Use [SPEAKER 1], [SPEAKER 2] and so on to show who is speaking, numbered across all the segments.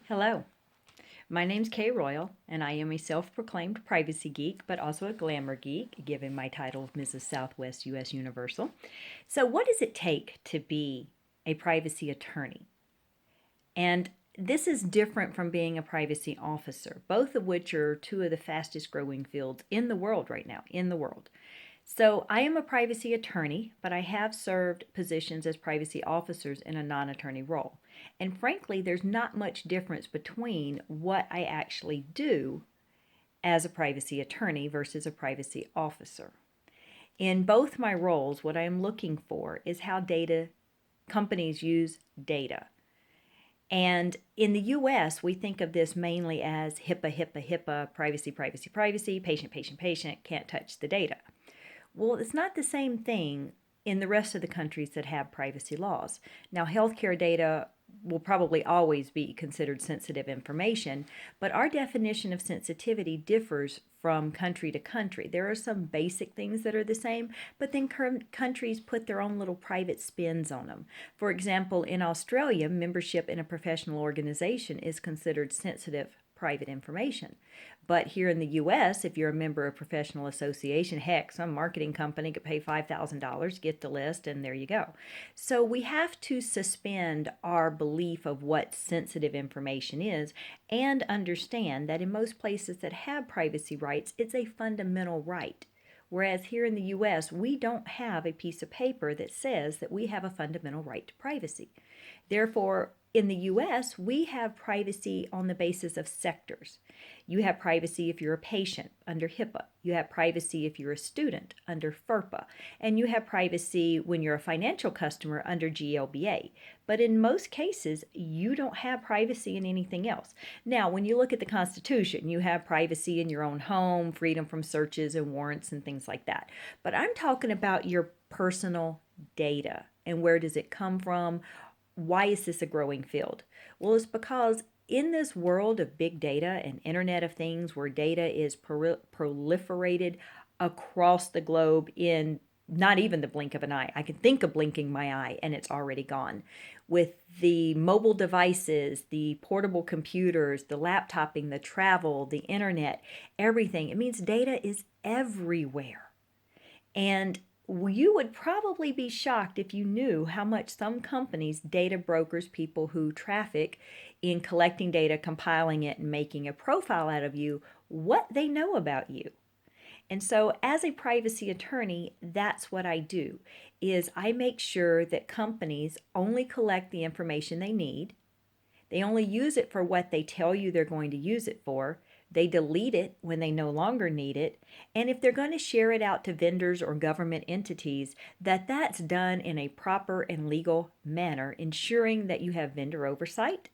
[SPEAKER 1] Hello, my name's Kay Royal, and I am a self-proclaimed privacy geek, but also a glamour geek, given my title of Mrs. Southwest US Universal. So what does it take to be a privacy attorney? And this is different from being a privacy officer, both of which are two of the fastest growing fields in the world right now, So I am a privacy attorney, but I have served positions as privacy officers in a non-attorney role. And frankly, there's not much difference between what I actually do as a privacy attorney versus a privacy officer. In both my roles, what I am looking for is how data companies use data. And in the US, we think of this mainly as HIPAA, privacy, patient, can't touch the data. Well, it's not the same thing in the rest of the countries that have privacy laws. Now, healthcare data will probably always be considered sensitive information, but our definition of sensitivity differs from country to country. There are some basic things that are the same, but then countries put their own little private spins on them. For example, in Australia, membership in a professional organization is considered sensitive private information. But here in the US, if you're a member of a professional association, heck, some marketing company could pay $5,000, get the list, and there you go. So we have to suspend our belief of what sensitive information is and understand that in most places that have privacy rights, it's a fundamental right. Whereas here in the US, we don't have a piece of paper that says that we have a fundamental right to privacy. Therefore, in the US, we have privacy on the basis of sectors. You have privacy if you're a patient under HIPAA. You have privacy if you're a student under FERPA. And you have privacy when you're a financial customer under GLBA. But in most cases, you don't have privacy in anything else. Now, when you look at the Constitution, you have privacy in your own home, freedom from searches and warrants and things like that. But I'm talking about your personal data and where does it come from? Why is this a growing field? Well, it's because in this world of big data and Internet of Things, where data is proliferated across the globe in not even the blink of an eye. I can think of blinking my eye and it's already gone. With the mobile devices, the portable computers, the laptoping, the travel, the internet, everything, it means data is everywhere. And you would probably be shocked if you knew how much some companies, data brokers, people who traffic in collecting data, compiling it, and making a profile out of you, what they know about you. And so as a privacy attorney, that's what I do, is I make sure that companies only collect the information they need. They only use it for what they tell you they're going to use it for. They delete it when they no longer need it. And if they're going to share it out to vendors or government entities, that's done in a proper and legal manner, ensuring that you have vendor oversight,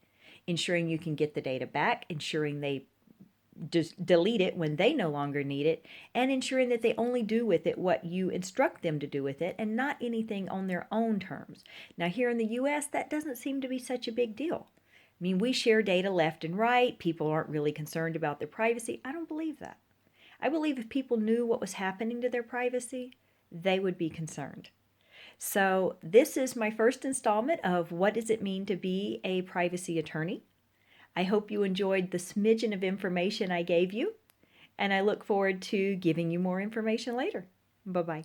[SPEAKER 1] ensuring you can get the data back, ensuring they just delete it when they no longer need it, and ensuring that they only do with it what you instruct them to do with it and not anything on their own terms. Now, here in the US, that doesn't seem to be such a big deal. I mean, we share data left and right. People aren't really concerned about their privacy. I don't believe that. I believe if people knew what was happening to their privacy, they would be concerned. So, this is my first installment of What Does It Mean to Be a Privacy Attorney? I hope you enjoyed the smidgen of information I gave you, and I look forward to giving you more information later. Bye-bye.